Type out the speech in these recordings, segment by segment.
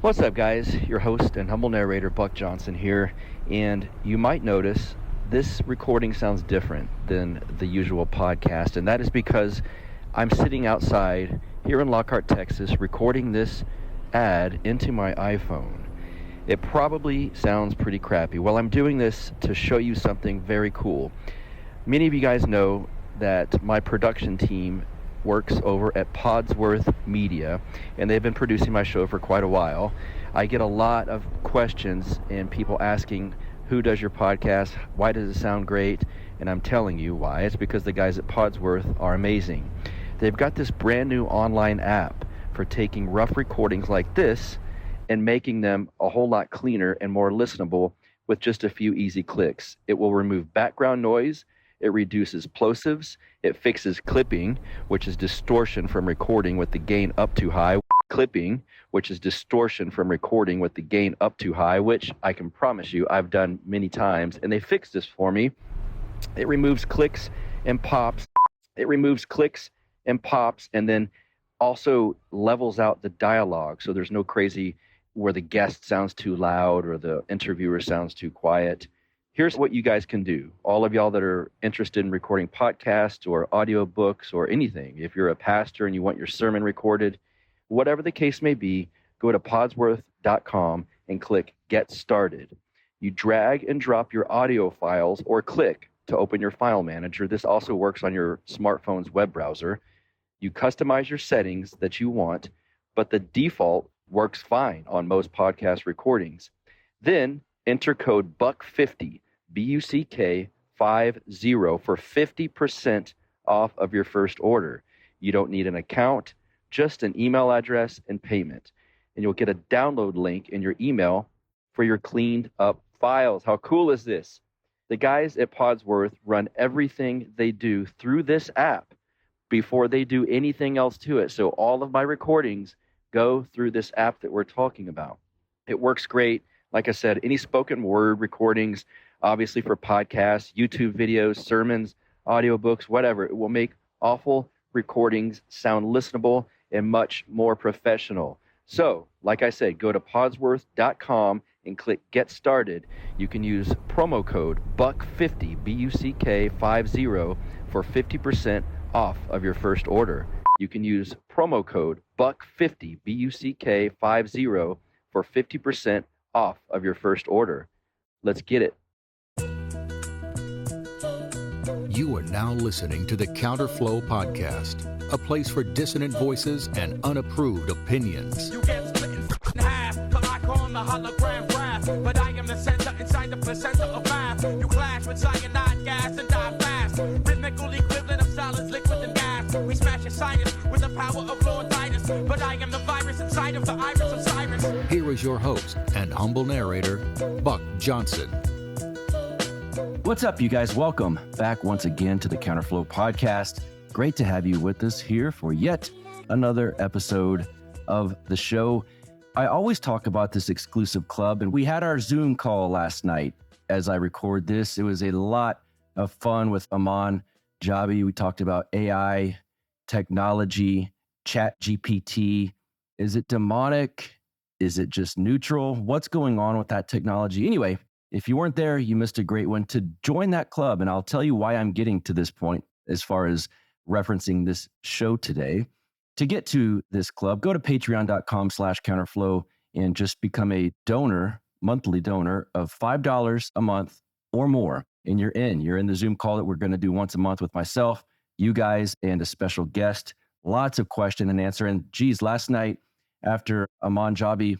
What's up, guys? Your host and humble narrator, Buck Johnson here, and you might notice this recording sounds different than the usual podcast, and that is because I'm sitting outside here in Lockhart, Texas, recording this ad into my iPhone. It probably sounds pretty crappy. Well, I'm doing this to show you something very cool. Many of you guys know that my production team works over at Podsworth Media, and they've been producing my show for quite a while. I get a lot of questions and people asking, who does your podcast? Why does it sound great? And I'm telling you why. It's because the guys at Podsworth are amazing. They've got this brand new online app for taking rough recordings like this and making them a whole lot cleaner and more listenable with just a few easy clicks. It will remove background noise. It reduces plosives. It fixes clipping, which is distortion from recording with the gain up too high. Clipping, which is distortion from recording with the gain up too high, which I can promise you I've done many times. And they fixed this for me. It removes clicks and pops. And then also levels out the dialogue. So there's no crazy where the guest sounds too loud or the interviewer sounds too quiet. Here's what you guys can do. All of y'all that are interested in recording podcasts or audiobooks or anything, if you're a pastor and you want your sermon recorded, whatever the case may be, go to podsworth.com and click Get Started. You drag and drop your audio files or click to open your file manager. This also works on your smartphone's web browser. You customize your settings that you want, but the default works fine on most podcast recordings. Then enter code BUCK50. BUCK50 for 50% off of your first order. You don't need an account, just an email address and payment. And you'll get a download link in your email for your cleaned up files. How cool is this? The guys at Podsworth run everything they do through this app before they do anything else to it. So all of my recordings go through this app that we're talking about. It works great. Like I said, any spoken word recordings, obviously for podcasts, YouTube videos, sermons, audiobooks, whatever. It will make awful recordings sound listenable and much more professional. So, like I said, go to podsworth.com and click Get Started. You can use promo code BUCK50, BUCK50, for 50% off of your first order. You can use promo code BUCK50, BUCK50, for 50% off of your first order. Let's get it. You are now listening to the Counterflow Podcast, a place for dissonant voices and unapproved opinions. You get split in half, like on the hologram graph, but I am the center inside the placenta of math. You clash with cyanide gas and die fast. Rhythmical equivalent of solids, liquid and gas. We smash your sinus with the power of Lord Titus, but I am the virus inside of the iris of Cyrus. Here is your host and humble narrator, Buck Johnson. What's up, you guys? Welcome back once again to the Counterflow Podcast. Great to have you with us here for yet another episode of the show. I always talk about this exclusive club, and we had our Zoom call last night as I record this. It was a lot of fun with Aman Jabi. We talked about AI, technology, Chat GPT. Is it demonic? Is it just neutral? What's going on with that technology? Anyway, if you weren't there, you missed a great one. To join that club, and I'll tell you why I'm getting to this point as far as referencing this show today. To get to this club, go to patreon.com/counterflow and just become a donor, monthly donor of $5 a month or more. And you're in. You're in the Zoom call that we're going to do once a month with myself, you guys, and a special guest. Lots of question and answer. And geez, last night after Aman Jabi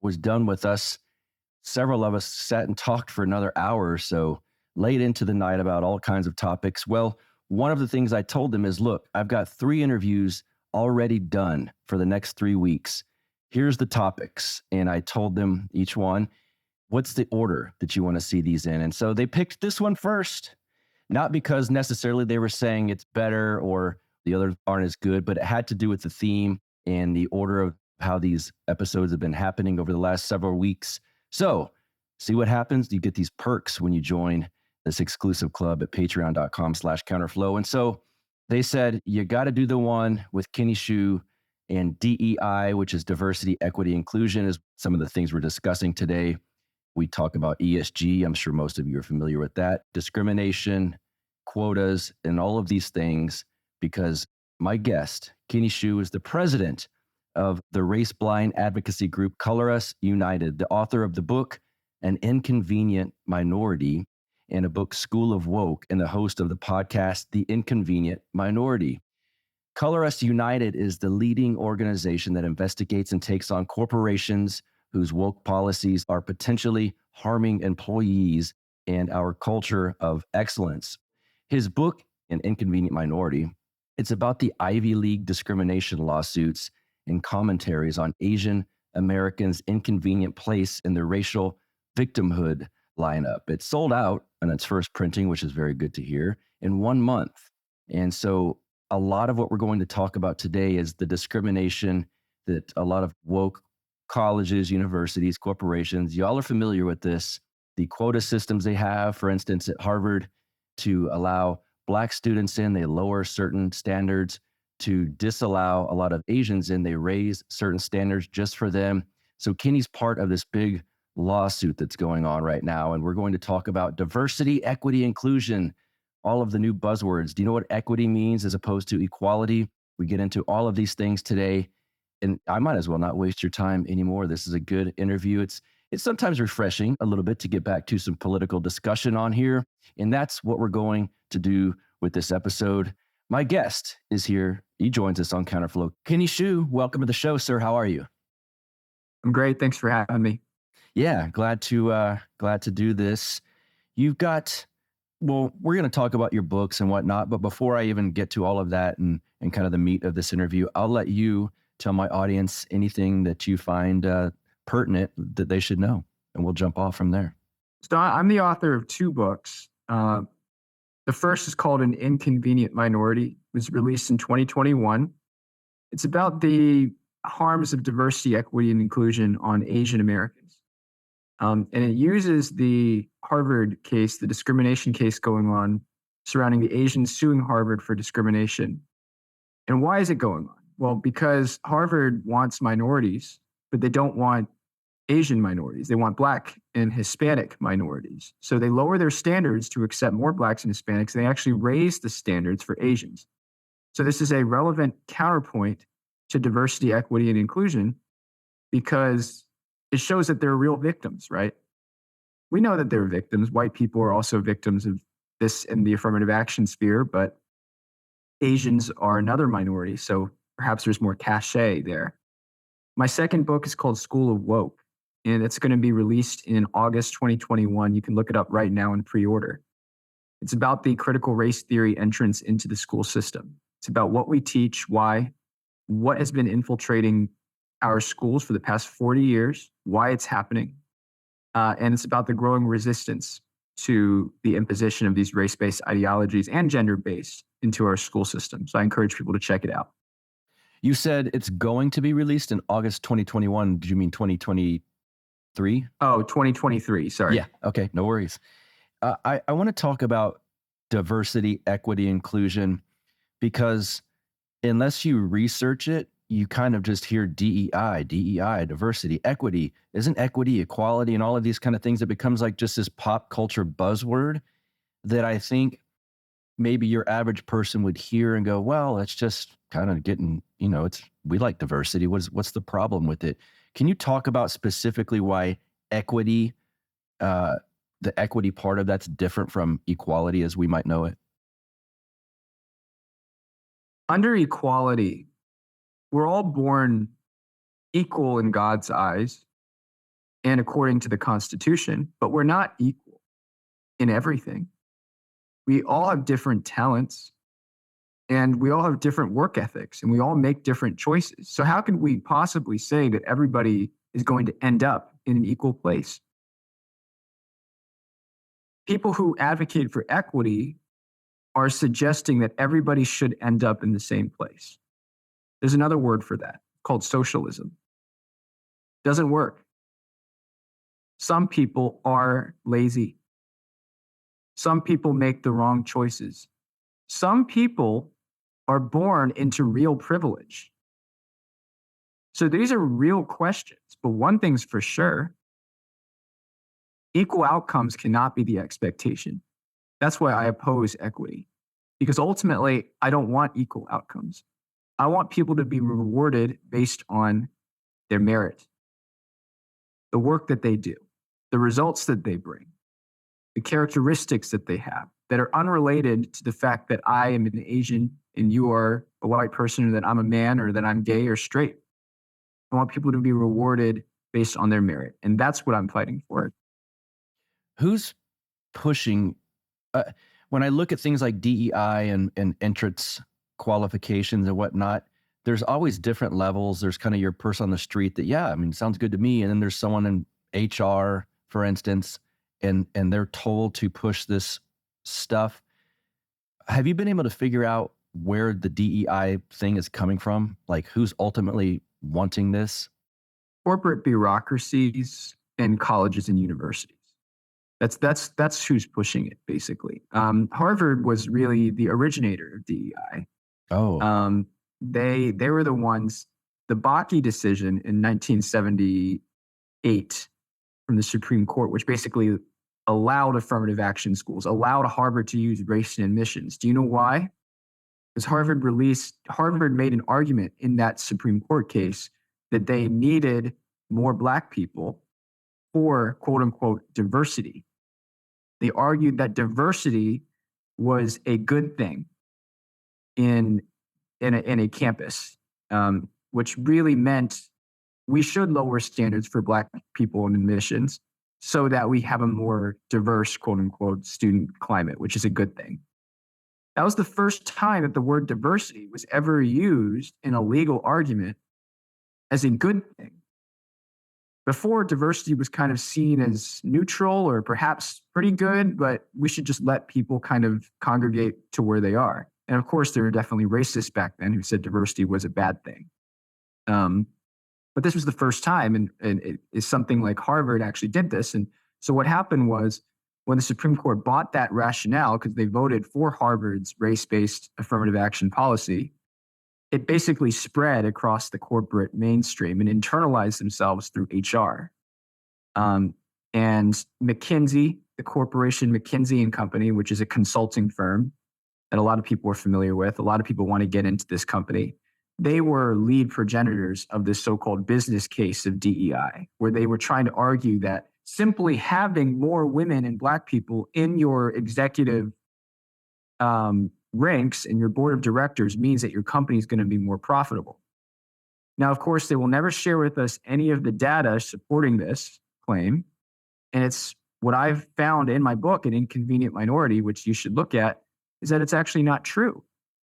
was done with us, several of us sat and talked for another hour or so, late into the night about all kinds of topics. Well, one of the things I told them is, look, I've got 3 interviews already done for the next 3 weeks. Here's the topics. And I told them each one, what's the order that you want to see these in? And so they picked this one first, not because necessarily they were saying it's better or the others aren't as good, but it had to do with the theme and the order of how these episodes have been happening over the last several weeks. So see what happens. You get these perks when you join this exclusive club at patreon.com/counterflow. And so they said, you got to do the one with Kenny Xu And DEI, which is diversity, equity, inclusion, is some of the things we're discussing today. We talk about ESG. I'm sure most of you are familiar with that. Discrimination, quotas, and all of these things, because my guest, Kenny Xu, is the president of the race-blind advocacy group Color Us United, the author of the book, An Inconvenient Minority, and a book, School of Woke, and the host of the podcast, The Inconvenient Minority. Color Us United is the leading organization that investigates and takes on corporations whose woke policies are potentially harming employees and our culture of excellence. His book, An Inconvenient Minority, it's about the Ivy League discrimination lawsuits and commentaries on Asian Americans' inconvenient place in the racial victimhood lineup. It sold out in its first printing, which is very good to hear, in 1 month. And so a lot of what we're going to talk about today is the discrimination that a lot of woke colleges, universities, corporations, y'all are familiar with this, the quota systems they have, for instance, at Harvard, to allow Black students in, they lower certain standards. To disallow a lot of Asians in, they raise certain standards just for them. So Kenny's part of this big lawsuit that's going on right now, and we're going to talk about diversity, equity, inclusion, all of the new buzzwords. Do you know what equity means as opposed to equality? We get into all of these things today, and I might as well not waste your time anymore. This is a good interview. It's sometimes refreshing a little bit to get back to some political discussion on here, and that's what we're going to do with this episode. My guest is here. He joins us on Counterflow. Kenny Xu, welcome to the show, sir. How are you? I'm great. Thanks for having me. Yeah, glad to do this. You've got, well, we're going to talk about your books and whatnot, but before I even get to all of that and kind of the meat of this interview, I'll let you tell my audience anything that you find pertinent that they should know, and we'll jump off from there. So I'm the author of 2 books. The first is called An Inconvenient Minority. It was released in 2021. It's about the harms of diversity, equity, and inclusion on Asian Americans. And it uses the Harvard case, the discrimination case going on surrounding the Asians suing Harvard for discrimination. And why is it going on? Well, because Harvard wants minorities, but they don't want Asian minorities. They want Black and Hispanic minorities. So they lower their standards to accept more Blacks and Hispanics. They actually raise the standards for Asians. So this is a relevant counterpoint to diversity, equity, and inclusion because it shows that they're real victims, right? We know that they're victims. White people are also victims of this in the affirmative action sphere, but Asians are another minority. So perhaps there's more cachet there. My second book is called School of Woke, and it's going to be released in August 2021. You can look it up right now in pre-order. It's about the critical race theory entrance into the school system. It's about what we teach, why, what has been infiltrating our schools for the past 40 years, why it's happening, and it's about the growing resistance to the imposition of these race-based ideologies and gender-based into our school system. So I encourage people to check it out. You said it's going to be released in August 2021. Did you mean 2023? Oh, 2023. Sorry. Yeah. Okay. No worries. I want to talk about diversity, equity, inclusion, because unless you research it, you kind of just hear DEI, diversity, equity. Isn't equity, equality, and all of these kind of things? It becomes like just this pop culture buzzword that I think maybe your average person would hear and go, well, it's just kind of getting, we like diversity. What's the problem with it? Can you talk about specifically why equity, the equity part of that's different from equality as we might know it? Under equality, we're all born equal in God's eyes and according to the Constitution, but we're not equal in everything. We all have different talents and we all have different work ethics and we all make different choices. So how can we possibly say that everybody is going to end up in an equal place? People who advocate for equity are suggesting that everybody should end up in the same place. There's another word for that called socialism. Doesn't work. Some people are lazy. Some people make the wrong choices. Some people are born into real privilege. So these are real questions. But one thing's for sure, equal outcomes cannot be the expectation. That's why I oppose equity, because ultimately I don't want equal outcomes. I want people to be rewarded based on their merit, the work that they do, the results that they bring, the characteristics that they have that are unrelated to the fact that I am an Asian and you are a white person, or that I'm a man, or that I'm gay or straight. I want people to be rewarded based on their merit. And that's what I'm fighting for. Who's pushing? When I look at things like DEI and entrance qualifications and whatnot, there's always different levels. There's kind of your person on the street that, yeah, I mean, sounds good to me. And then there's someone in HR, for instance, and they're told to push this stuff. Have you been able to figure out where the DEI thing is coming from? Like, who's ultimately wanting this? Corporate bureaucracies and colleges and universities. That's who's pushing it, basically. Harvard was really the originator of DEI. Oh, They were the ones. The Bakke decision in 1978 from the Supreme Court, which basically allowed affirmative action schools, allowed Harvard to use race in admissions. Do you know why? Because Harvard made an argument in that Supreme Court case that they needed more Black people for quote unquote diversity. They argued that diversity was a good thing in a campus, which really meant we should lower standards for Black people in admissions so that we have a more diverse, quote unquote, student climate, which is a good thing. That was the first time that the word diversity was ever used in a legal argument as a good thing. Before, diversity was kind of seen as neutral or perhaps pretty good, but we should just let people kind of congregate to where they are. And of course, there were definitely racists back then who said diversity was a bad thing. But this was the first time, and it is something like Harvard actually did this. And so what happened was when the Supreme Court bought that rationale, because they voted for Harvard's race-based affirmative action policy, it basically spread across the corporate mainstream and internalized themselves through HR. And McKinsey, the corporation McKinsey and Company, which is a consulting firm that a lot of people are familiar with, a lot of people want to get into this company. They were lead progenitors of this so-called business case of DEI, where they were trying to argue that simply having more women and Black people in your executive ranks and your board of directors means that your company is going to be more profitable. Now, of course, they will never share with us any of the data supporting this claim. And it's what I've found in my book, An Inconvenient Minority, which you should look at, is that it's actually not true.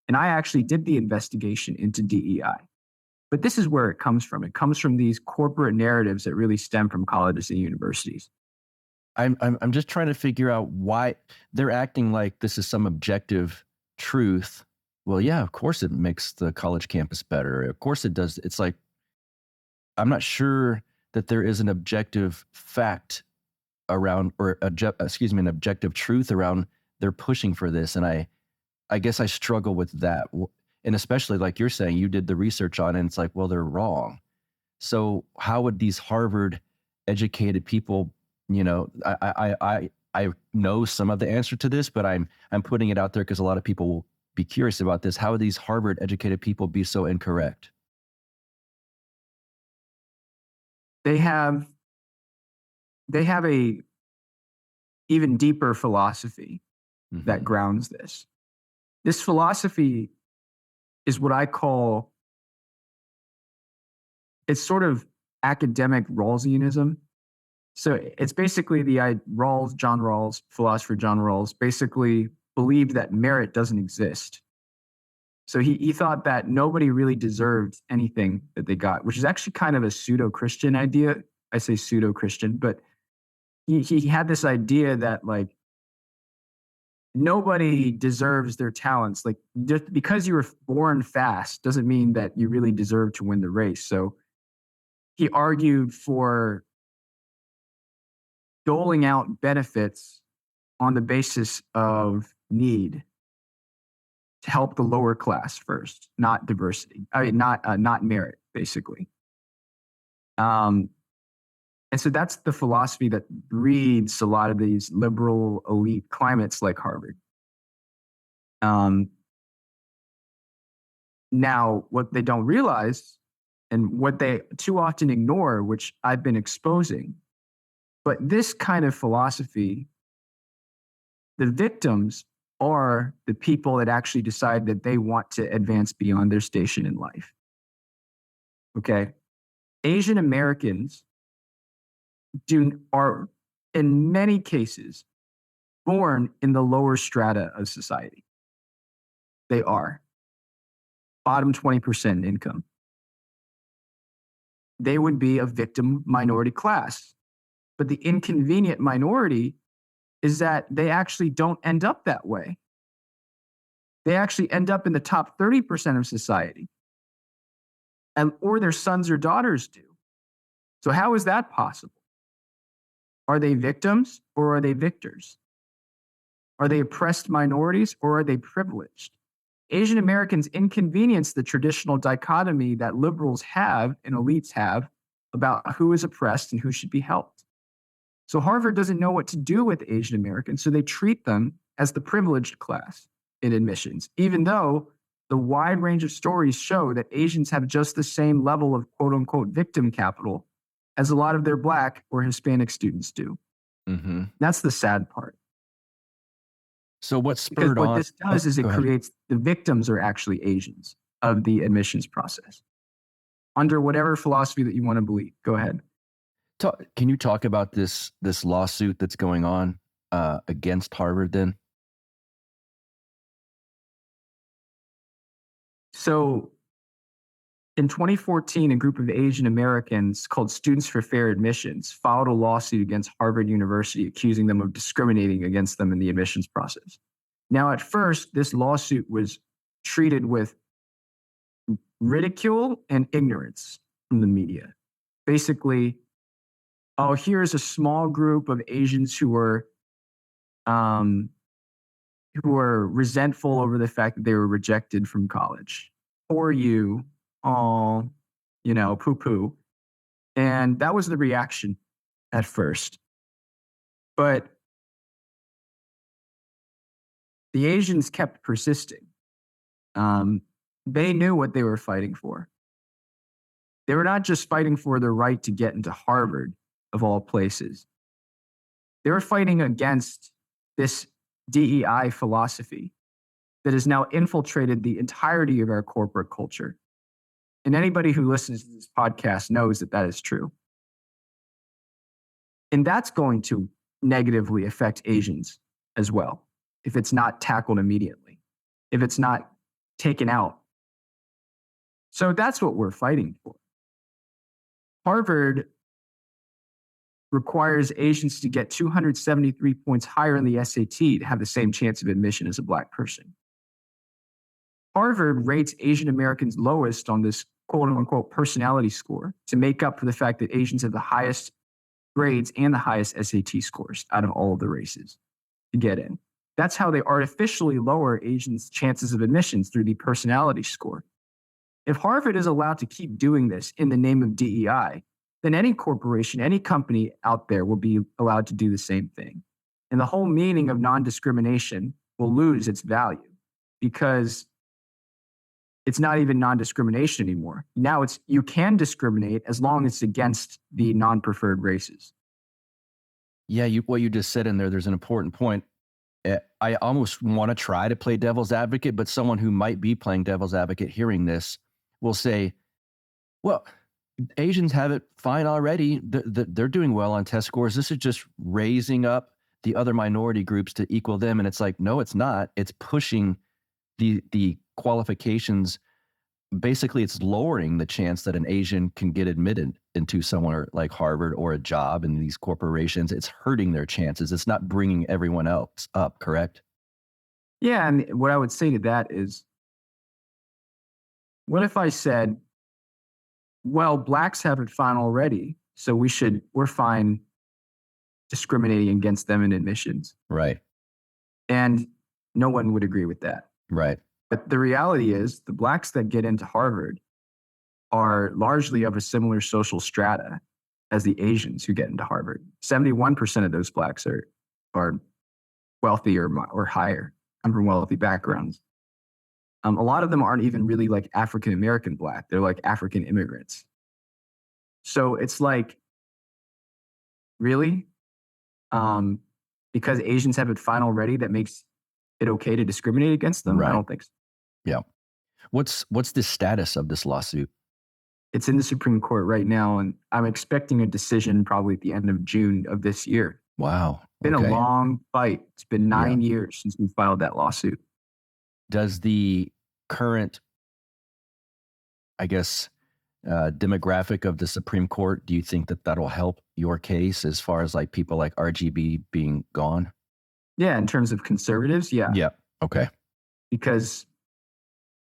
And I actually did the investigation into DEI. But this is where it comes from. It comes from these corporate narratives that really stem from colleges and universities. I'm just trying to figure out why they're acting like this is some objective truth. Well, yeah, of course it makes the college campus better. Of course it does. It's like, I'm not sure that there is an objective fact around, or an objective truth around they're pushing for this. And I guess I struggle with that. And especially like you're saying, you did the research on it, and it's like, well, they're wrong. So how would these Harvard educated people, I know some of the answer to this, but I'm putting it out there because a lot of people will be curious about this. How would these Harvard educated people be so incorrect? They have a even deeper philosophy that grounds this. This philosophy is what I call, it's sort of academic Rawlsianism. So it's basically John Rawls, philosopher John Rawls, basically believed that merit doesn't exist. So he thought that nobody really deserved anything that they got, which is actually kind of a pseudo-Christian idea. I say pseudo-Christian, but he had this idea that like nobody deserves their talents. Like just because you were born fast doesn't mean that you really deserve to win the race. So he argued for doling out benefits on the basis of need to help the lower class first, not diversity. I mean, not merit, basically. And so that's the philosophy that breeds a lot of these liberal elite climates like Harvard. Now, what they don't realize and what they too often ignore, which I've been exposing, but this kind of philosophy, the victims are the people that actually decide that they want to advance beyond their station in life. Okay? Asian Americans are, in many cases, born in the lower strata of society. They are. Bottom 20% income. They would be a victim minority class. But the inconvenient minority is that they actually don't end up that way. They actually end up in the top 30% of society, or their sons or daughters do. So how is that possible? Are they victims or are they victors? Are they oppressed minorities or are they privileged? Asian Americans inconvenience the traditional dichotomy that liberals have and elites have about who is oppressed and who should be helped. So Harvard doesn't know what to do with Asian Americans, so they treat them as the privileged class in admissions, even though the wide range of stories show that Asians have just the same level of quote unquote victim capital as a lot of their Black or Hispanic students do. Mm-hmm. That's the sad part. So what spurred what on? this does is it creates the victims are actually Asians of the admissions process under whatever philosophy that you want to believe. Go ahead. Can you talk about this lawsuit that's going on against Harvard then? So in 2014, a group of Asian Americans called Students for Fair Admissions filed a lawsuit against Harvard University, accusing them of discriminating against them in the admissions process. Now, at first, this lawsuit was treated with ridicule and ignorance from the media. Basically, oh, here's a small group of Asians who were resentful over the fact that they were rejected from college. Or you, oh, poo-poo. And that was the reaction at first. But the Asians kept persisting. They knew what they were fighting for. They were not just fighting for the right to get into Harvard, of all places. They were fighting against this DEI philosophy that has now infiltrated the entirety of our corporate culture. And anybody who listens to this podcast knows that that is true. And that's going to negatively affect Asians as well, if it's not tackled immediately, if it's not taken out. So that's what we're fighting for. Harvard requires Asians to get 273 points higher in the SAT to have the same chance of admission as a Black person. Harvard rates Asian Americans lowest on this quote unquote personality score to make up for the fact that Asians have the highest grades and the highest SAT scores out of all of the races to get in. That's how they artificially lower Asians' chances of admissions, through the personality score. If Harvard is allowed to keep doing this in the name of DEI, then any corporation, any company out there will be allowed to do the same thing. And the whole meaning of non-discrimination will lose its value, because it's not even non-discrimination anymore. Now you can discriminate as long as it's against the non-preferred races. Yeah, what you just said in there's an important point. I almost want to try to play devil's advocate, but someone who might be playing devil's advocate hearing this will say, well, Asians have it fine already. They're doing well on test scores. This is just raising up the other minority groups to equal them. And it's like, no, it's not. It's pushing the qualifications. Basically, it's lowering the chance that an Asian can get admitted into somewhere like Harvard or a job in these corporations. It's hurting their chances. It's not bringing everyone else up, correct? Yeah, and what I would say to that is, what if I said, well, Blacks have it fine already, so we're fine discriminating against them in admissions. Right. And no one would agree with that. Right. But the reality is, the Blacks that get into Harvard are largely of a similar social strata as the Asians who get into Harvard. 71% of those blacks are wealthy or higher, come from wealthy backgrounds. A lot of them aren't even really like African American black. They're like African immigrants. So it's like, really? Because Asians have it fine already, that makes it okay to discriminate against them? Right. I don't think so. Yeah. What's the status of this lawsuit? It's in the Supreme Court right now, and I'm expecting a decision probably at the end of June of this year. Wow. It's been a long fight. It's been 9 years since we filed that lawsuit. Does the current, I guess, demographic of the Supreme Court, do you think that that'll help your case as far as like people like RGB being gone? Yeah, in terms of conservatives, yeah. Yeah. Okay. Because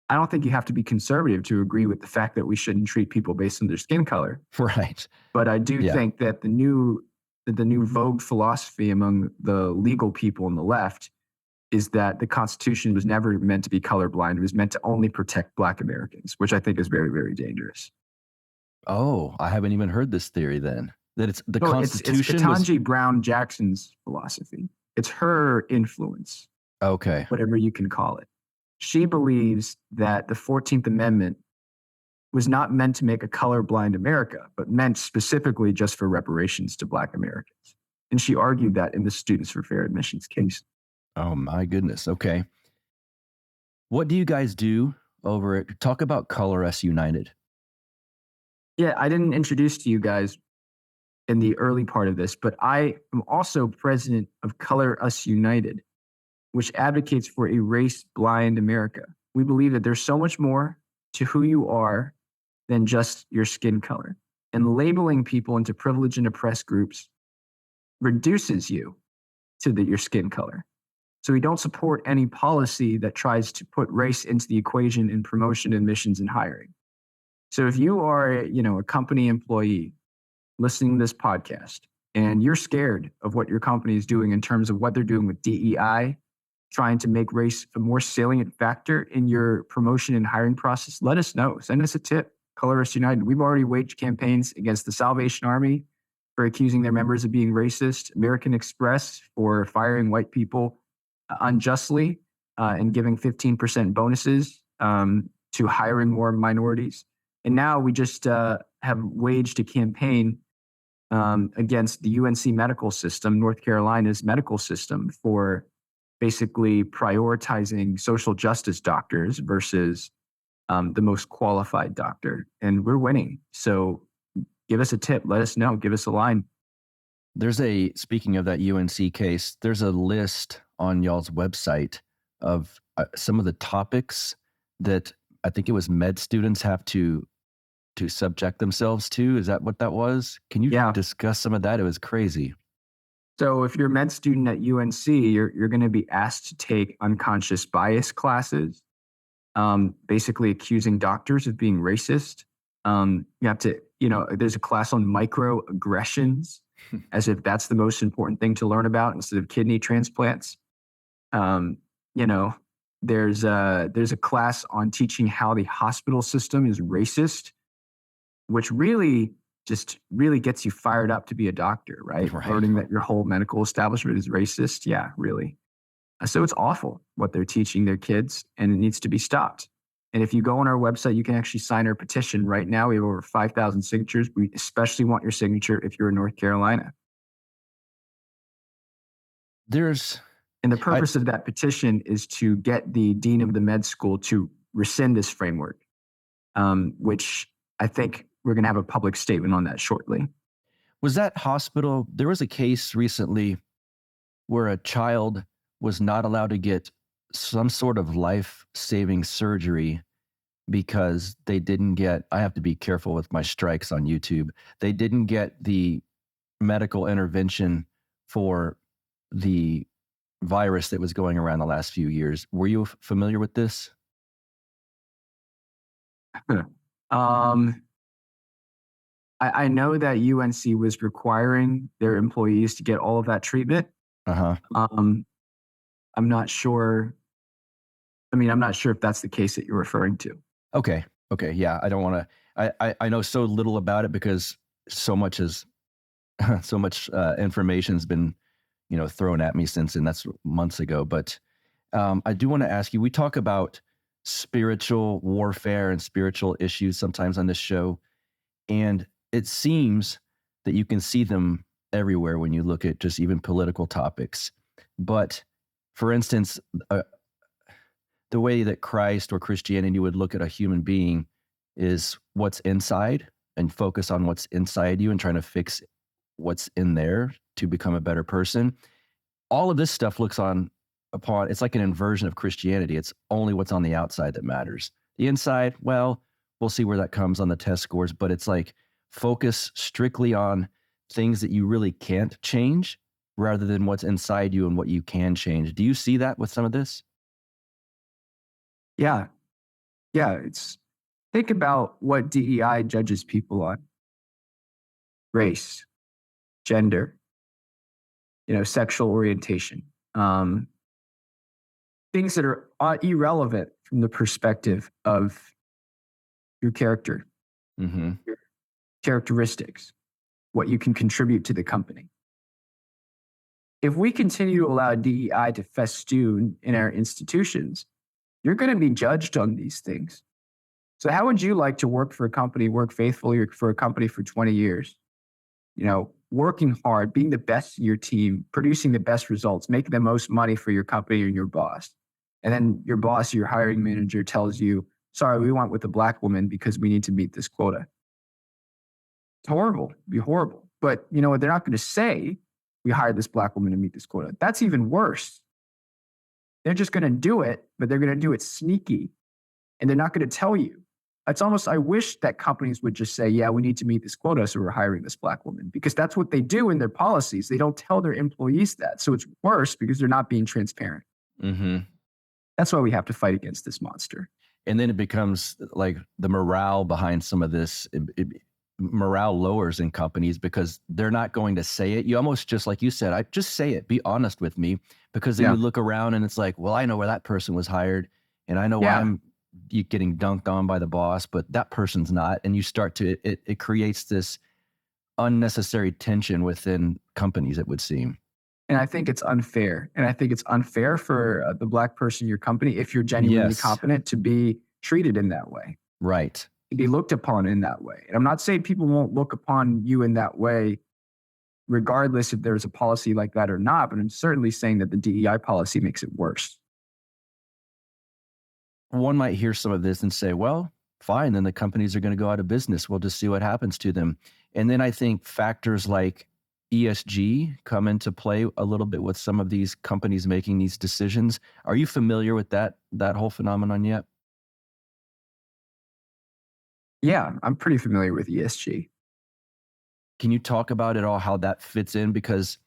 I don't think you have to be conservative to agree with the fact that we shouldn't treat people based on their skin color. Right. But I do think that the new vogue philosophy among the legal people on the left is that the Constitution was never meant to be colorblind. It was meant to only protect Black Americans, which I think is very, very dangerous. Oh, I haven't even heard this theory then. That it's the Constitution. It's Ketanji Brown Jackson's philosophy. It's her influence. Okay. Whatever you can call it. She believes that the 14th Amendment was not meant to make a colorblind America, but meant specifically just for reparations to Black Americans. And she argued that in the Students for Fair Admissions case. Oh, my goodness. Okay. What do you guys do over at, talk about Color Us United? Yeah, I didn't introduce to you guys in the early part of this, but I am also president of Color Us United, which advocates for a race-blind America. We believe that there's so much more to who you are than just your skin color. And labeling people into privileged and oppressed groups reduces you to your skin color. So we don't support any policy that tries to put race into the equation in promotion, admissions, and hiring. So if you are, a company employee listening to this podcast and you're scared of what your company is doing in terms of what they're doing with DEI, trying to make race a more salient factor in your promotion and hiring process, let us know. Send us a tip. Color Us United. We've already waged campaigns against the Salvation Army for accusing their members of being racist, American Express for firing white people unjustly and giving 15% bonuses to hiring more minorities. And now we just have waged a campaign against the UNC medical system, North Carolina's medical system, for basically prioritizing social justice doctors versus the most qualified doctor. And we're winning. So give us a tip. Let us know. Give us a line. Speaking of that UNC case, there's a list on y'all's website of some of the topics that I think it was med students have to subject themselves to. Is that what that was? Can you discuss some of that? It was crazy. So if you're a med student at UNC, you're going to be asked to take unconscious bias classes, basically accusing doctors of being racist. You have to, there's a class on microaggressions, as if that's the most important thing to learn about instead of kidney transplants. There's a class on teaching how the hospital system is racist, which really gets you fired up to be a doctor, right? Learning that your whole medical establishment is racist. Yeah, really. So it's awful what they're teaching their kids, and it needs to be stopped. And if you go on our website, you can actually sign our petition right now. We have over 5,000 signatures. We especially want your signature if you're in North Carolina. And the purpose of that petition is to get the dean of the med school to rescind this framework, which I think we're going to have a public statement on that shortly. Was that hospital, there was a case recently where a child was not allowed to get some sort of life-saving surgery because they didn't get, I have to be careful with my strikes on YouTube, they didn't get the medical intervention for the virus that was going around the last few years. Were you familiar with this? I know that UNC was requiring their employees to get all of that treatment. I'm not sure. I'm not sure if that's the case that you're referring to. Okay. Yeah. I don't want to, I know so little about it because so much information has been, thrown at me since, and that's months ago. But I do want to ask you, we talk about spiritual warfare and spiritual issues sometimes on this show, and it seems that you can see them everywhere when you look at just even political topics. But for instance, the way that Christ or Christianity would look at a human being is what's inside and focus on what's inside you and trying to fix what's in there to become a better person. All of this stuff looks upon, it's like an inversion of Christianity. It's only what's on the outside that matters. The inside, well, we'll see where that comes on the test scores, but it's like focus strictly on things that you really can't change rather than what's inside you and what you can change. Do you see that with some of this? Yeah. Think about what DEI judges people on: race, gender, sexual orientation, things that are irrelevant from the perspective of your character, your characteristics, what you can contribute to the company. If we continue to allow DEI to festoon in our institutions, you're going to be judged on these things. So how would you like to work for a company, work faithfully for a company for 20 years? Working hard, being the best in your team, producing the best results, making the most money for your company and your boss. And then your boss, your hiring manager tells you, sorry, we went with a Black woman because we need to meet this quota. It's horrible. It'd be horrible. But you know what? They're not going to say, we hired this Black woman to meet this quota. That's even worse. They're just going to do it, but they're going to do it sneaky. And they're not going to tell you. It's almost, I wish that companies would just say, yeah, we need to meet this quota, so we're hiring this Black woman. Because that's what they do in their policies. They don't tell their employees that. So it's worse because they're not being transparent. Mm-hmm. That's why we have to fight against this monster. And then it becomes like the morale behind some of this, morale lowers in companies because they're not going to say it. You almost, just like you said, I just say it, be honest with me, because then you look around and it's like, well, I know where that person was hired and I know why I'm getting dunked on by the boss, but that person's not. And you start to, it creates this unnecessary tension within companies, it would seem. And I think it's unfair. And I think it's unfair for the Black person in your company, if you're genuinely competent, to be treated in that way. Right. To be looked upon in that way. And I'm not saying people won't look upon you in that way, regardless if there's a policy like that or not, but I'm certainly saying that the DEI policy makes it worse. One might hear some of this and say, well, fine, then the companies are going to go out of business. We'll just see what happens to them. And then I think factors like ESG come into play a little bit with some of these companies making these decisions. Are you familiar with that whole phenomenon yet? Yeah, I'm pretty familiar with ESG. Can you talk about it all, how that fits in? Because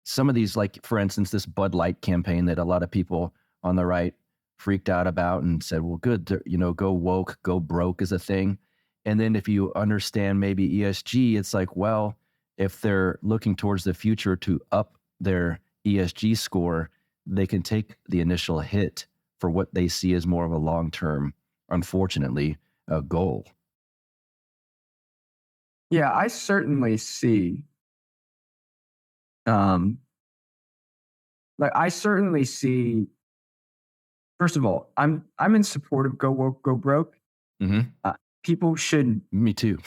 some of these, like, for instance, this Bud Light campaign that a lot of people on the right freaked out about and said, well, good, go woke, go broke is a thing. And then if you understand maybe ESG, it's like, well, if they're looking towards the future to up their ESG score, they can take the initial hit for what they see as more of a long-term, unfortunately, goal. Yeah, I certainly see. First of all, I'm in support of go woke, go broke. Mm-hmm. People should. Me too.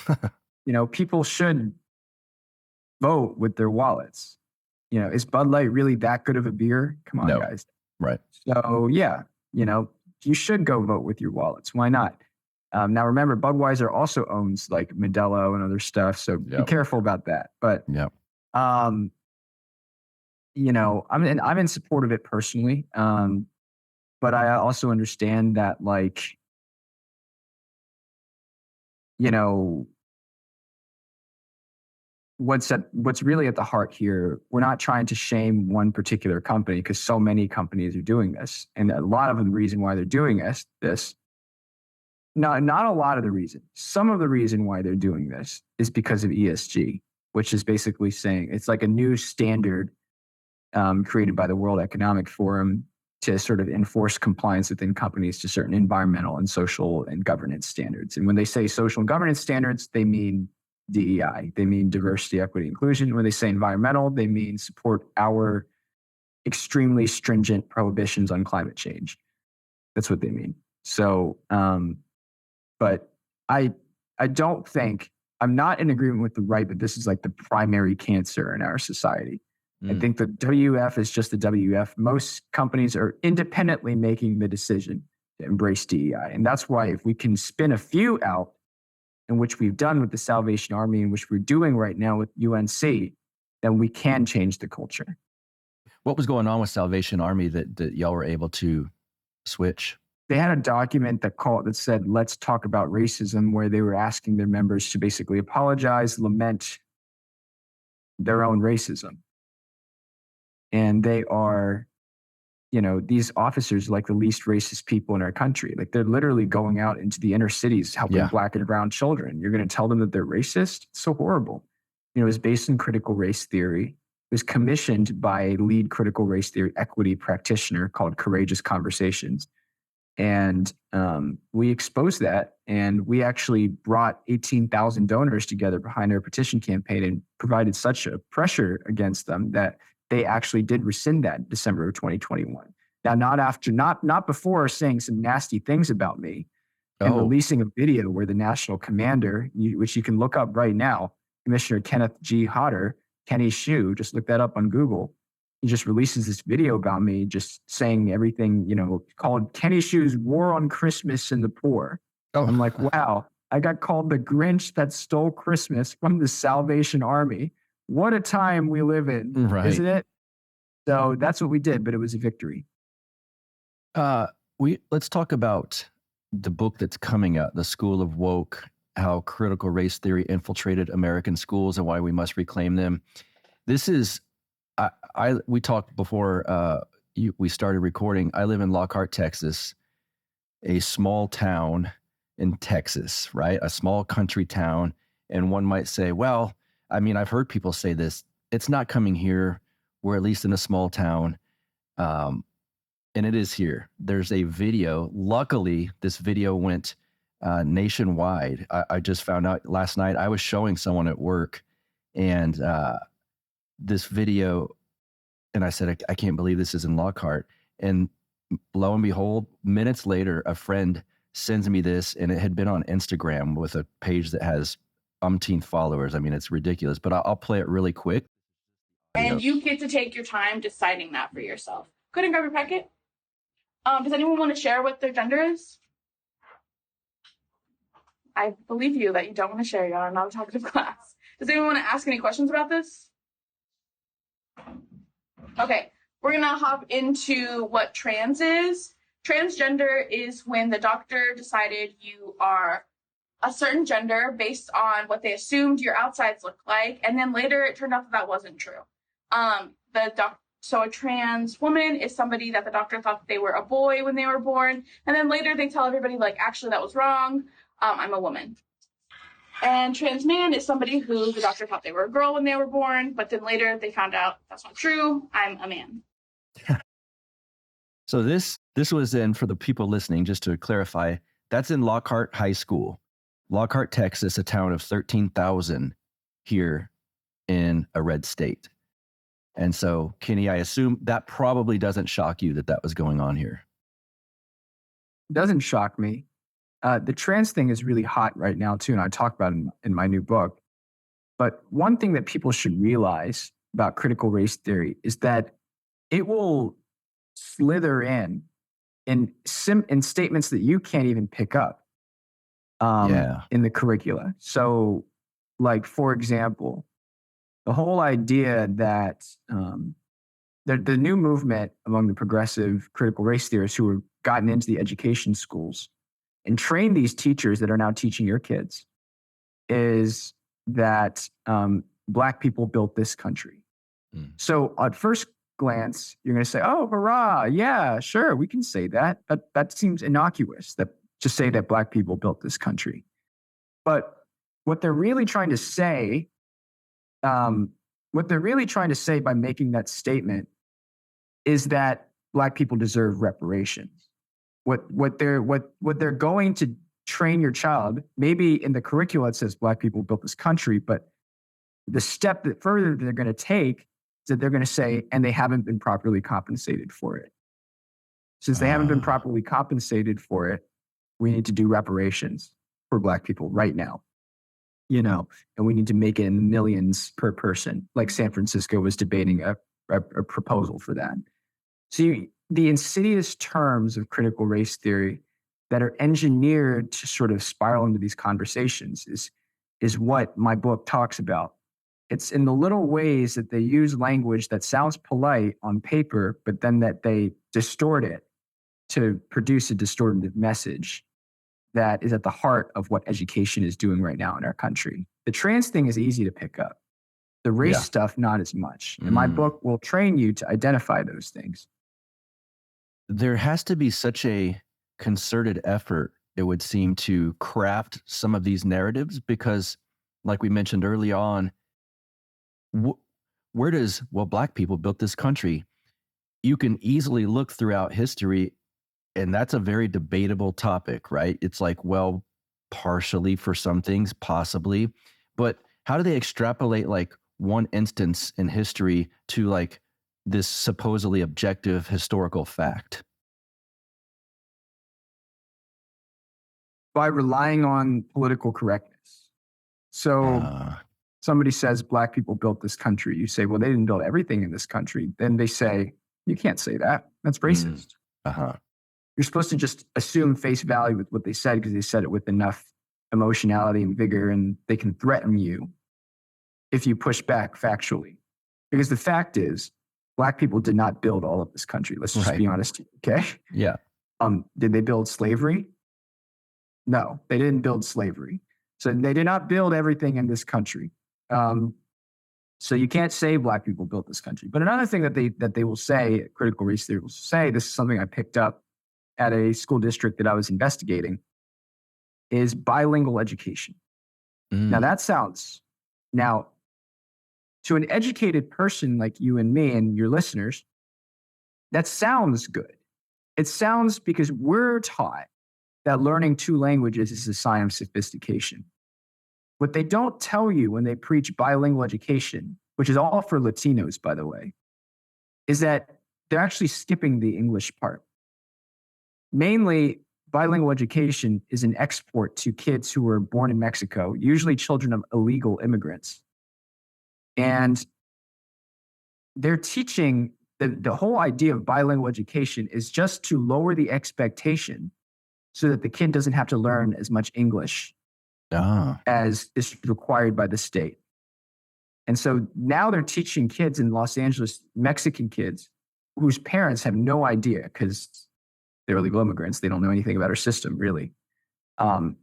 People should vote with their wallets. Is Bud Light really that good of a beer? Come on, guys. Right. So yeah, you should go vote with your wallets. Why not? Now remember, Budweiser also owns like Modelo and other stuff, so be careful about that. But I'm in support of it personally. But I also understand that, like, what's really at the heart here, we're not trying to shame one particular company because so many companies are doing this. And a lot of the reason why they're doing this, not a lot of the reason, some of the reason why they're doing this is because of ESG, which is basically saying it's like a new standard created by the World Economic Forum to sort of enforce compliance within companies to certain environmental and social and governance standards. And when they say social and governance standards, they mean DEI. They mean diversity, equity, inclusion. When they say environmental, they mean support our extremely stringent prohibitions on climate change. That's what they mean. So, but I don't think, I'm not in agreement with the right, but this is like the primary cancer in our society. I think the WF is just the WF. Most companies are independently making the decision to embrace DEI. And that's why if we can spin a few out, in which we've done with the Salvation Army, and which we're doing right now with UNC, then we can change the culture. What was going on with Salvation Army that y'all were able to switch? They had a document that said, let's talk about racism, where they were asking their members to basically apologize, lament their own racism. And they are, these officers are like the least racist people in our country. Like they're literally going out into the inner cities, helping Black and brown children. You're going to tell them that they're racist? It's so horrible. It was based in critical race theory. It was commissioned by a lead critical race theory equity practitioner called Courageous Conversations. And we exposed that, and we actually brought 18,000 donors together behind our petition campaign and provided such a pressure against them that they actually did rescind that in December of 2021. Now, not before saying some nasty things about me and releasing a video where the national commander, which you can look up right now, Commissioner Kenneth G. Hodder, Kenny Shue, just look that up on Google. He just releases this video about me, just saying everything, called Kenny Shue's War on Christmas and the Poor. I'm like, wow, I got called the Grinch that stole Christmas from the Salvation Army. What a time we live in, isn't it? So that's what we did, but it was a victory. Let's talk about the book that's coming out, The School of Woke, How Critical Race Theory Infiltrated American Schools and Why We Must Reclaim Them. This is, we talked before we started recording. I live in Lockhart, Texas, a small town in Texas, right? A small country town. And one might say, well, I mean, I've heard people say this. It's not coming here. We're at least in a small town. And it is here. There's a video. Luckily, this video went nationwide. I just found out last night. I was showing someone at work, and this video, and I said, I can't believe this is in Lockhart. And lo and behold, minutes later, a friend sends me this, and it had been on Instagram with a page that has umpteen followers. I mean, it's ridiculous, but I'll play it really quick. And you get to take your time deciding that for yourself. Go ahead and grab your packet. Does anyone want to share what their gender is? I believe you that you don't want to share. You're not a talkative class. Does anyone want to ask any questions about this? Okay, we're going to hop into what trans is. Transgender is when the doctor decided you are a certain gender based on what they assumed your outsides looked like, and then later it turned out that wasn't true. So a trans woman is somebody that the doctor thought they were a boy when they were born, and then later they tell everybody, like, actually that was wrong, I'm a woman. And trans man is somebody who the doctor thought they were a girl when they were born, but then later they found out that's not true, I'm a man. So this was in, for the people listening, just to clarify, that's in Lockhart High School. Lockhart, Texas, a town of 13,000 here in a red state. And so, Kenny, I assume that probably doesn't shock you that was going on here. It doesn't shock me. The trans thing is really hot right now, too, and I talk about it in my new book. But one thing that people should realize about critical race theory is that it will slither in statements that you can't even pick up in the curricula. So, like, for example, the whole idea that the new movement among the progressive critical race theorists who have gotten into the education schools and trained these teachers that are now teaching your kids is that Black people built this country. So at first glance, you're going to say, oh, hurrah, yeah, sure, we can say that. That seems innocuous, that to say that Black people built this country. But what they're really trying to say by making that statement is that Black people deserve reparations. What they're going to train your child, maybe in the curricula it says Black people built this country, but the step that further they're going to take is that they're going to say, and they haven't been properly compensated for it. Since they haven't been properly compensated for it, we need to do reparations for Black people right now, and we need to make it in millions per person, like San Francisco was debating a proposal for that. So the insidious terms of critical race theory that are engineered to sort of spiral into these conversations is what my book talks about. It's in the little ways that they use language that sounds polite on paper, but then that they distort it to produce a distorted message that is at the heart of what education is doing right now in our country. The trans thing is easy to pick up. The race stuff, not as much. And my book will train you to identify those things. There has to be such a concerted effort, it would seem, to craft some of these narratives because, like we mentioned early on, where does, Black people built this country? You can easily look throughout history, and that's a very debatable topic, right? It's like, partially for some things, possibly, but how do they extrapolate like one instance in history to like this supposedly objective historical fact? By relying on political correctness. So somebody says Black people built this country. You say, well, they didn't build everything in this country. Then they say, you can't say that. That's racist. You're supposed to just assume face value with what they said because they said it with enough emotionality and vigor, and they can threaten you if you push back factually. Because the fact is, Black people did not build all of this country. Let's just be honest. Okay. Yeah. Did they build slavery? No, they didn't build slavery. So they did not build everything in this country. So you can't say Black people built this country. But another thing that they will say, critical race theory will say, this is something I picked up at a school district that I was investigating, is bilingual education. Now to an educated person like you and me and your listeners, that sounds good. It sounds because we're taught that learning two languages is a sign of sophistication. What they don't tell you when they preach bilingual education, which is all for Latinos, by the way, is that they're actually skipping the English part. Mainly, bilingual education is an export to kids who were born in Mexico, usually children of illegal immigrants. And they're teaching the whole idea of bilingual education is just to lower the expectation so that the kid doesn't have to learn as much English as is required by the state. And so now they're teaching kids in Los Angeles, Mexican kids, whose parents have no idea because they're illegal immigrants. They don't know anything about our system, really. The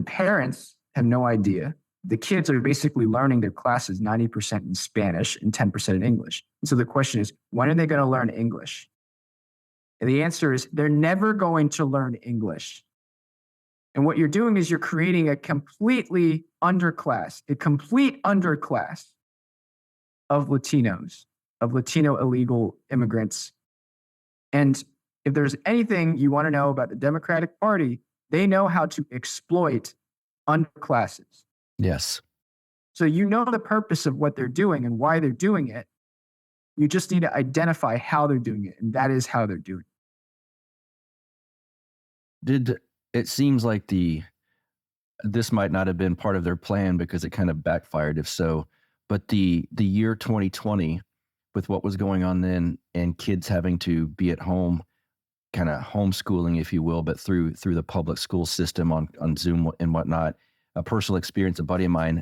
parents have no idea. The kids are basically learning their classes 90% in Spanish and 10% in English. And so the question is, when are they going to learn English? And the answer is they're never going to learn English. And what you're doing is you're creating a complete underclass of Latinos, of Latino illegal immigrants. And if there's anything you want to know about the Democratic Party, they know how to exploit underclasses. Yes. So you know the purpose of what they're doing and why they're doing it. You just need to identify how they're doing it, and that is how they're doing it. It seems like this might not have been part of their plan because it kind of backfired, if so, but the year 2020, with what was going on then and kids having to be at home, kind of homeschooling, if you will, but through the public school system on Zoom and whatnot, a personal experience, a buddy of mine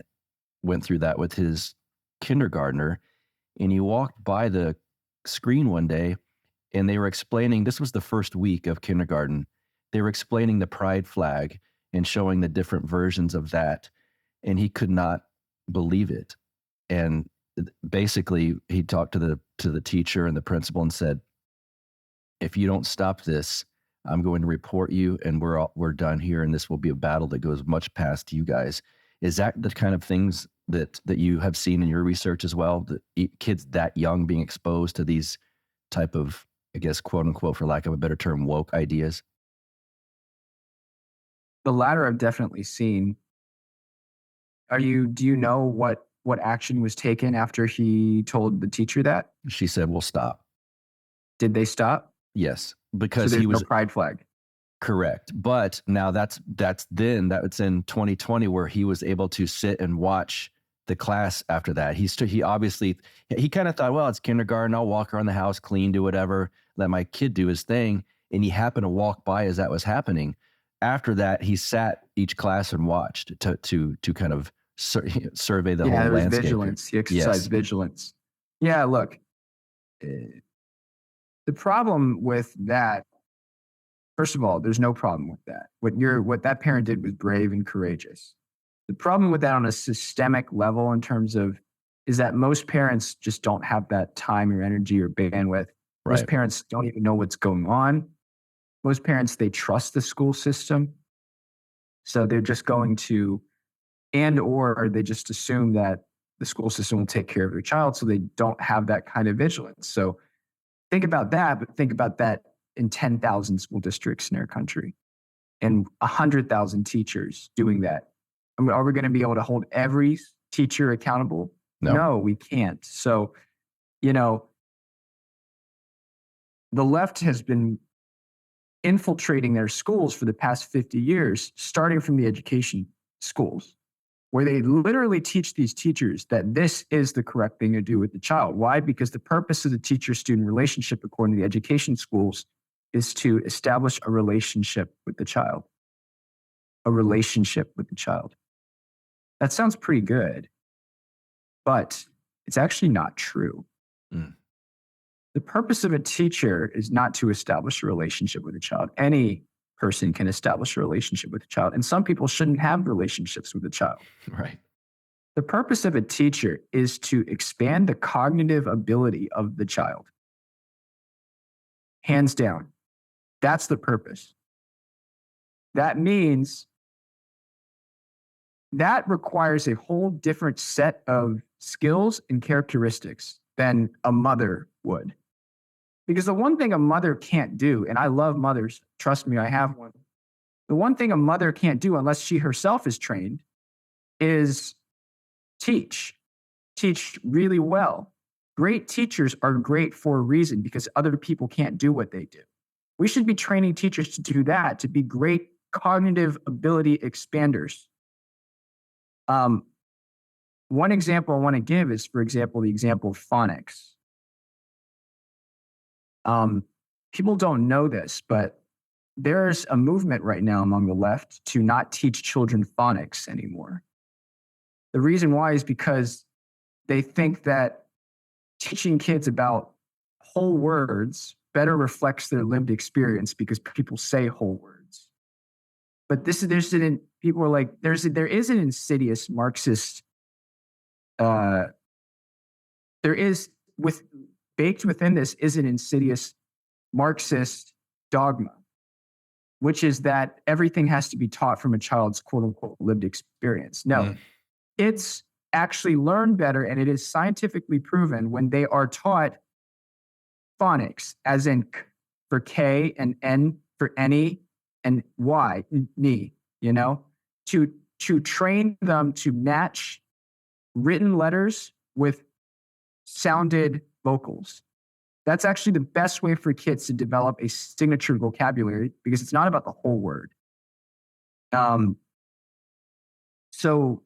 went through that with his kindergartner, and he walked by the screen one day and they were explaining, this was the first week of kindergarten, they were explaining the pride flag and showing the different versions of that, and he could not believe it. And basically he talked to the teacher and the principal and said, if you don't stop this, I'm going to report you, and we're done here, and this will be a battle that goes much past you guys. Is that the kind of things that you have seen in your research as well? That kids that young being exposed to these type of, I guess, quote unquote, for lack of a better term, woke ideas? The latter I've definitely seen. Do you know what action was taken after he told the teacher that? She said, "We'll stop." Did they stop? Yes, So because there's he was no pride flag. correct. But now that's in 2020 where he was able to sit and watch the class after that. He obviously, he kind of thought, well, it's kindergarten. I'll walk around the house, clean, do whatever, let my kid do his thing. And he happened to walk by as that was happening. After that, he sat each class and watched to kind of survey the whole There was landscape. vigilance. He exercised vigilance. Yeah, look, the problem with that, first of all, there's no problem with that. What that parent did was brave and courageous. The problem with that on a systemic level in terms of is that most parents just don't have that time or energy or bandwidth. Most Right. parents don't even know what's going on. Most parents, they trust the school system. So they're just going to, or they just assume that the school system will take care of their child. So they don't have that kind of vigilance. So think about that, but think about that in 10,000 school districts in our country and 100,000 teachers doing that. I mean, are we going to be able to hold every teacher accountable? No, we can't. So, the left has been infiltrating their schools for the past 50 years, starting from the education schools, where they literally teach these teachers that this is the correct thing to do with the child. Why? Because the purpose of the teacher-student relationship, according to the education schools, is to establish a relationship with the child. A relationship with the child. That sounds pretty good, but it's actually not true. Mm. The purpose of a teacher is not to establish a relationship with a child. Any person can establish a relationship with a child, and some people shouldn't have relationships with a child. Right. The purpose of a teacher is to expand the cognitive ability of the child. Hands down. That's the purpose. That means that requires a whole different set of skills and characteristics than a mother would. Because the one thing a mother can't do, and I love mothers, trust me, I have one. The one thing a mother can't do unless she herself is trained is teach really well. Great teachers are great for a reason because other people can't do what they do. We should be training teachers to do that, to be great cognitive ability expanders. One example I want to give is, for example, the example of phonics. People don't know this, but there's a movement right now among the left to not teach children phonics anymore. The reason why is because they think that teaching kids about whole words better reflects their lived experience because people say whole words. But people are like, there is an insidious Marxist, baked within this is an insidious Marxist dogma, which is that everything has to be taught from a child's quote unquote lived experience. No, kids actually learn better, and it is scientifically proven when they are taught phonics, as in K for K and N for any and Y, ni, to train them to match written letters with sounded vocals. That's actually the best way for kids to develop a signature vocabulary because it's not about the whole word. So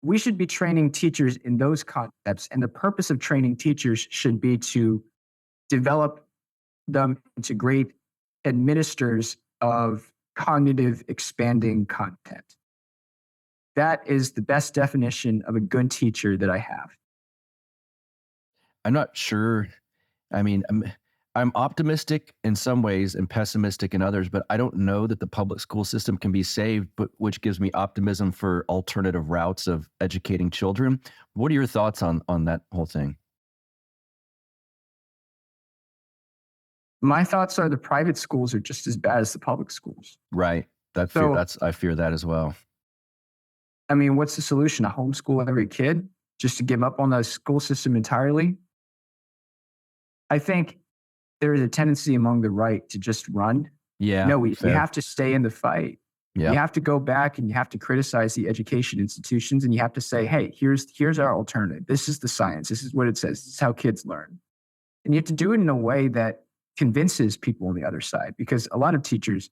we should be training teachers in those concepts, and the purpose of training teachers should be to develop them into great administrators of cognitive expanding content. That is the best definition of a good teacher that I have. I'm not sure. I mean, I'm optimistic in some ways and pessimistic in others, but I don't know that the public school system can be saved, but which gives me optimism for alternative routes of educating children. What are your thoughts on that whole thing? My thoughts are the private schools are just as bad as the public schools. Right. I fear that as well. I mean, what's the solution? To homeschool every kid? Just to give up on the school system entirely? I think there is a tendency among the right to just run. Yeah. No, we have to stay in the fight. Yeah. You have to go back and you have to criticize the education institutions and you have to say, hey, here's our alternative. This is the science. This is what it says. This is how kids learn. And you have to do it in a way that convinces people on the other side, because a lot of teachers,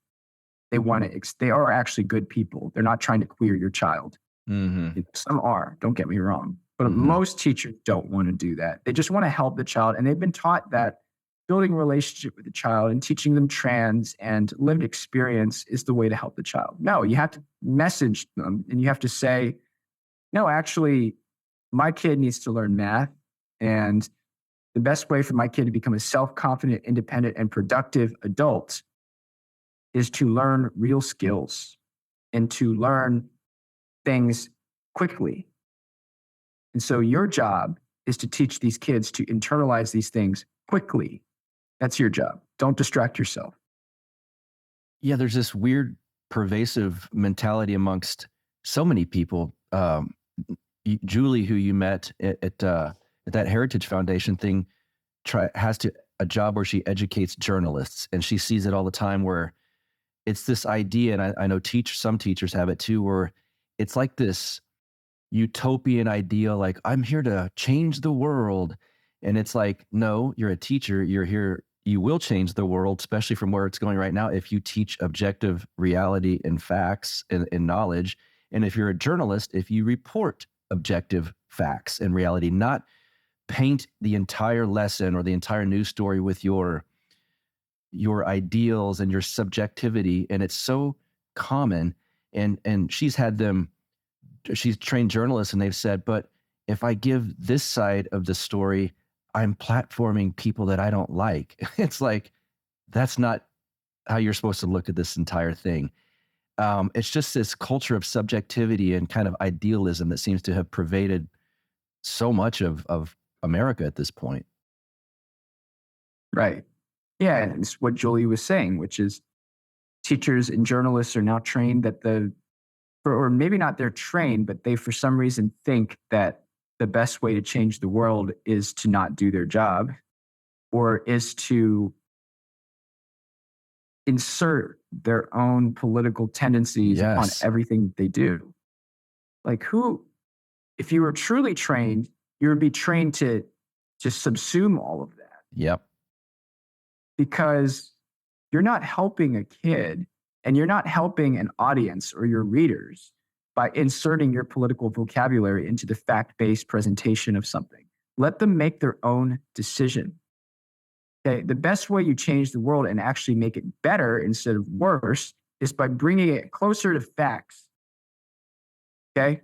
they are actually good people. They're not trying to queer your child. Mm-hmm. Some are, don't get me wrong. But most teachers don't want to do that. They just want to help the child. And they've been taught that building a relationship with the child and teaching them trans and lived experience is the way to help the child. No, you have to message them and you have to say, no, actually, my kid needs to learn math. And the best way for my kid to become a self-confident, independent, and productive adult is to learn real skills and to learn things quickly. And so your job is to teach these kids to internalize these things quickly. That's your job. Don't distract yourself. Yeah, there's this weird, pervasive mentality amongst so many people. Julie, who you met at that Heritage Foundation thing, has a job where she educates journalists, and she sees it all the time. Where it's this idea, and I know some teachers have it too, where it's like this utopian idea, like I'm here to change the world. And it's like, no, you're a teacher. You're here. You will change the world, especially from where it's going right now, if you teach objective reality and facts and knowledge. And if you're a journalist, if you report objective facts and reality, not paint the entire lesson or the entire news story with your ideals and your subjectivity. And it's so common. And she's trained journalists, and they've said, but if I give this side of the story, I'm platforming people that I don't like. It's like, that's not how you're supposed to look at this entire thing. It's just this culture of subjectivity and kind of idealism that seems to have pervaded so much of America at this point. Right. Yeah. And it's what Julie was saying, which is teachers and journalists are now trained that or maybe not they're trained, but they for some reason think that the best way to change the world is to not do their job, or is to insert their own political tendencies on everything they do. Like if you were truly trained, you would be trained to just subsume all of that. Yep. Because you're not helping a kid and you're not helping an audience or your readers by inserting your political vocabulary into the fact-based presentation of something. Let them make their own decision. Okay, the best way you change the world and actually make it better instead of worse is by bringing it closer to facts. Okay,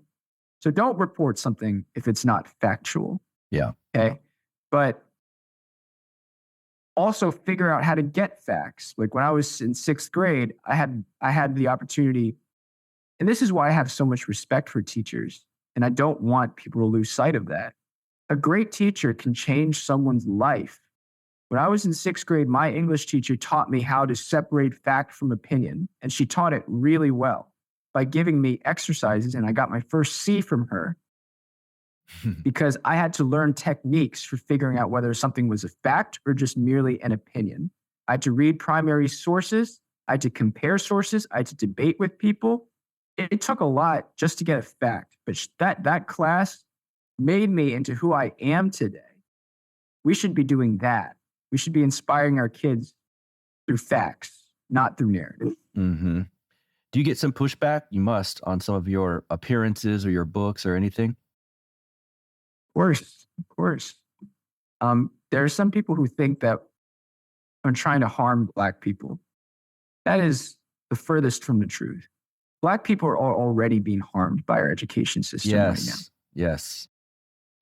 so don't report something if it's not factual. Yeah. Okay, but also figure out how to get facts. Like when I was in 6th grade, I had the opportunity. And this is why I have so much respect for teachers. And I don't want people to lose sight of that. A great teacher can change someone's life. When I was in 6th grade, my English teacher taught me how to separate fact from opinion. And she taught it really well by giving me exercises. And I got my first C from her because I had to learn techniques for figuring out whether something was a fact or just merely an opinion. I had to read primary sources. I had to compare sources. I had to debate with people. It took a lot just to get a fact, but that class made me into who I am today. We should be doing that. We should be inspiring our kids through facts, not through narrative. Mm-hmm. Do you get some pushback? You must, on some of your appearances or your books or anything? Of course. There are some people who think that I'm trying to harm Black people. That is the furthest from the truth. Black people are already being harmed by our education system right now. Yes.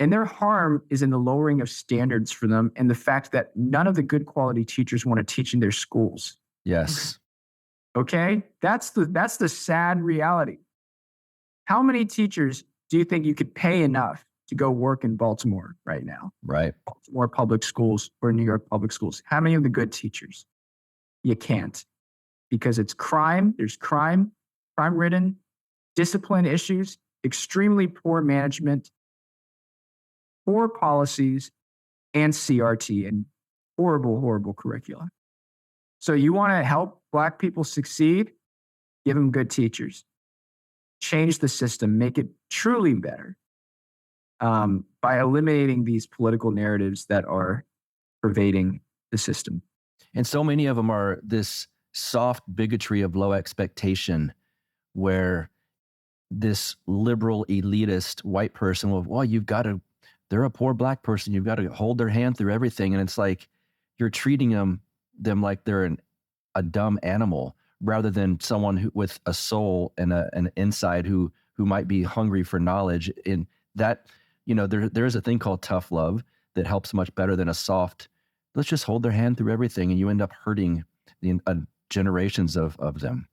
And their harm is in the lowering of standards for them and the fact that none of the good quality teachers want to teach in their schools. Yes. Okay? That's the sad reality. How many teachers do you think you could pay enough to go work in Baltimore right now? Right. Baltimore public schools or New York public schools. How many of the good teachers? You can't. Because it's crime. There's crime-ridden, discipline issues, extremely poor management, poor policies, and CRT. And Horrible, horrible curricula. So you want to help Black people succeed? Give them good teachers. Change the system, make it truly better by eliminating these political narratives that are pervading the system. And so many of them are this soft bigotry of low expectation, where this liberal elitist white person will, well, they're a poor Black person, you've got to hold their hand through everything. And it's like you're treating them like they're a dumb animal, rather than someone with a soul and an inside who might be hungry for knowledge. In that, there is a thing called tough love that helps much better than a soft, let's just hold their hand through everything, and you end up hurting the generations of them.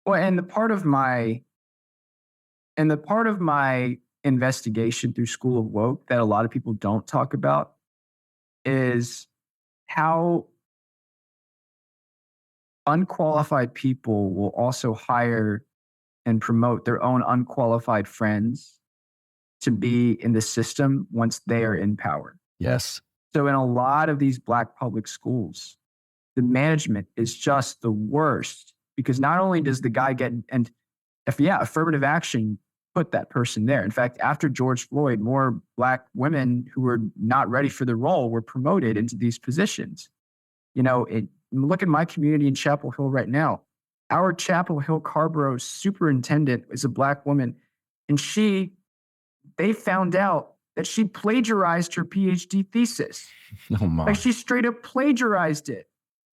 Well, and the part of my investigation through School of Woke that a lot of people don't talk about is how unqualified people will also hire and promote their own unqualified friends to be in the system once they are in power. Yes. So in a lot of these Black public schools, the management is just the worst, because not only does the guy get, and affirmative action put that person there. In fact, after George Floyd, more Black women who were not ready for the role were promoted into these positions. Look at my community in Chapel Hill right now. Our Chapel Hill Carborough superintendent is a Black woman, and they found out that she plagiarized her PhD thesis. Oh my. Like, she straight up plagiarized it.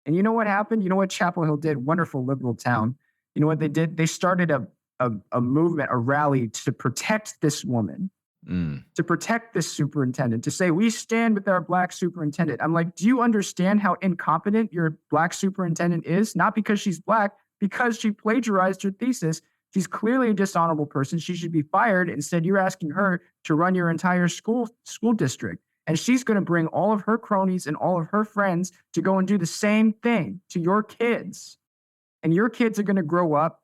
And you know what happened? You know what Chapel Hill did? Wonderful liberal town. You know what they did? They started a movement, a rally to protect this woman, to protect this superintendent, to say, we stand with our Black superintendent. I'm like, do you understand how incompetent your Black superintendent is? Not because she's Black, because she plagiarized her thesis. She's clearly a dishonorable person. She should be fired. Instead, you're asking her to run your entire school district. And she's going to bring all of her cronies and all of her friends to go and do the same thing to your kids. And your kids are going to grow up,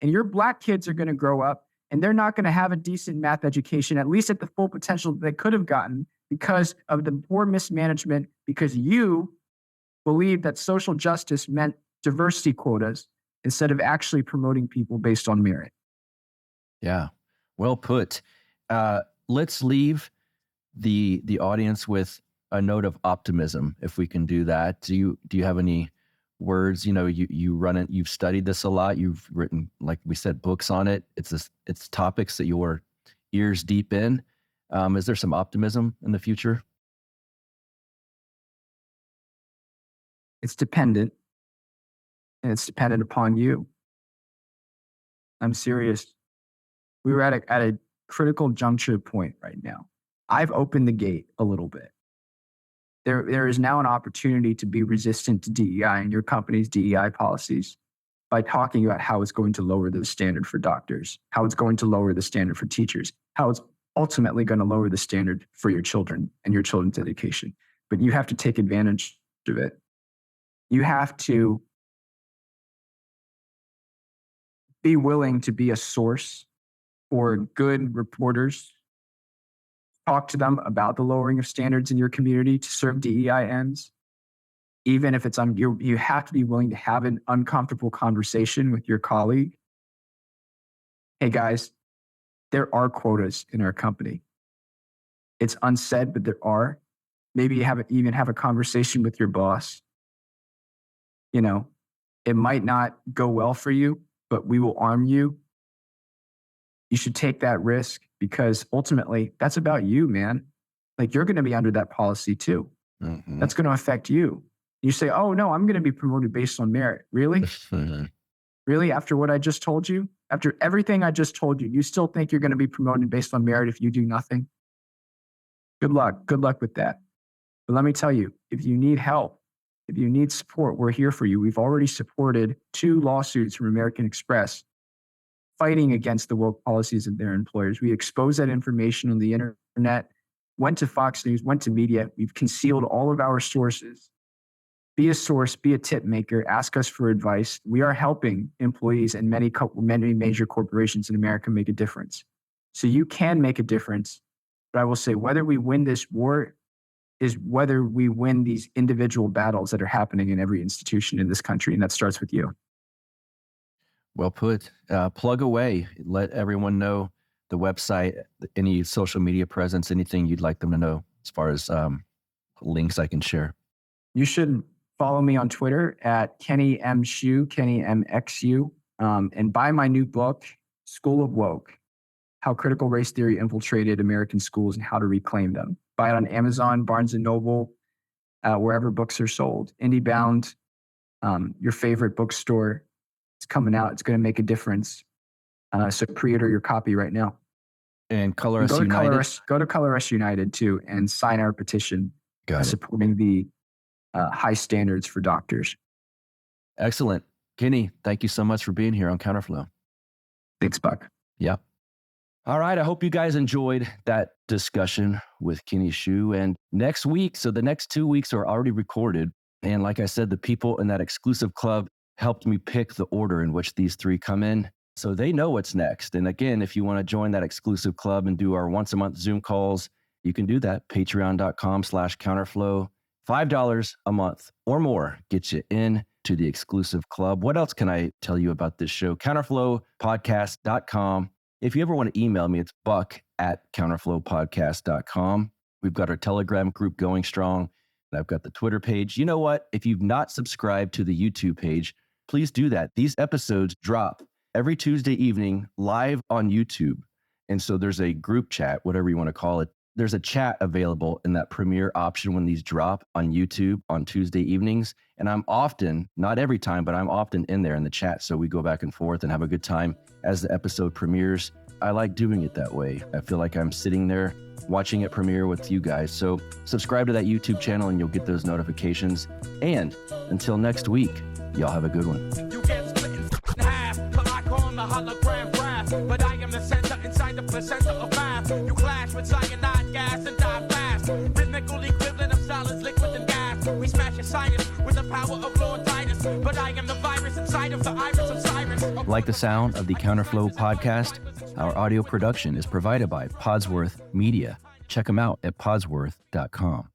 and your Black kids are going to grow up, and they're not going to have a decent math education, at least at the full potential they could have gotten, because of the poor mismanagement, because you believed that social justice meant diversity quotas instead of actually promoting people based on merit. Yeah, well put. Let's leave the audience with a note of optimism, if we can do that. Do you have any words? You run it. You've studied this a lot. You've written, like we said, books on it. It's topics that you're ears deep in. Is there some optimism in the future? It's dependent. And it's dependent upon you. I'm serious. We were at a critical juncture point right now. I've opened the gate a little bit. There is now an opportunity to be resistant to DEI and your company's DEI policies by talking about how it's going to lower the standard for doctors, how it's going to lower the standard for teachers, how it's ultimately going to lower the standard for your children and your children's education. But you have to take advantage of it. You have to be willing to be a source for good reporters. Talk to them about the lowering of standards in your community to serve DEI ends. Even if it's you have to be willing to have an uncomfortable conversation with your colleague. Hey guys, there are quotas in our company. It's unsaid, but there are. Maybe you even have a conversation with your boss. It might not go well for you, but we will arm you. You should take that risk, because ultimately that's about you, man. Like, you're going to be under that policy too. Mm-hmm. That's going to affect you. You say, oh no, I'm going to be promoted based on merit. Really? Really? After what I just told you? After everything I just told you, you still think you're going to be promoted based on merit if you do nothing? Good luck. Good luck with that. But let me tell you, if you need help, if you need support, we're here for you. We've already supported 2 lawsuits from American Express fighting against the woke policies of their employers. We exposed that information on the internet, went to Fox News, went to media. We've concealed all of our sources. Be a source, be a tip maker, ask us for advice. We are helping employees and many major corporations in America make a difference. So you can make a difference. But I will say, whether we win this war is whether we win these individual battles that are happening in every institution in this country. And that starts with you. Well put. Plug away. Let everyone know the website, any social media presence, anything you'd like them to know as far as links I can share. You should follow me on Twitter at Kenny M. Xu, Kenny M. XU, and buy my new book, School of Woke, How Critical Race Theory Infiltrated American Schools and How to Reclaim Them. Buy it on Amazon, Barnes & Noble, wherever books are sold. IndieBound, your favorite bookstore. It's coming out. It's going to make a difference. So pre-order your copy right now. And Color Us United. Go to Color Us United too and sign our petition supporting the high standards for doctors. Excellent. Kenny, thank you so much for being here on Counterflow. Thanks, Buck. Yeah. All right. I hope you guys enjoyed that discussion with Kenny Xu. And next week, so the next 2 weeks are already recorded. And like I said, the people in that exclusive club helped me pick the order in which these three come in. So they know what's next. And again, if you want to join that exclusive club and do our once a month Zoom calls, you can do that. Patreon.com/counterflow. $5 a month or more gets you in to the exclusive club. What else can I tell you about this show? Counterflowpodcast.com. If you ever want to email me, it's buck@counterflowpodcast.com. We've got our Telegram group going strong. And I've got the Twitter page. You know what? If you've not subscribed to the YouTube page, please do that. These episodes drop every Tuesday evening live on YouTube. And so there's a group chat, whatever you want to call it. There's a chat available in that premiere option when these drop on YouTube on Tuesday evenings. And I'm often, not every time, but I'm often in there in the chat. So we go back and forth and have a good time as the episode premieres. I like doing it that way. I feel like I'm sitting there watching it premiere with you guys. So subscribe to that YouTube channel and you'll get those notifications. And until next week, y'all have a good one. You get split in half, but I call the hologram graph. But I am the center inside the placenta of math. You clash with cyanide gas and die fast. Rhythmical equivalent of solids, liquid and gas. We smash your sinus with the power of Lord Titus. But I am the virus inside of the iris of Cyrus. Like the sound of the Counterflow podcast? Our audio production is provided by Podsworth Media. Check them out at podsworth.com.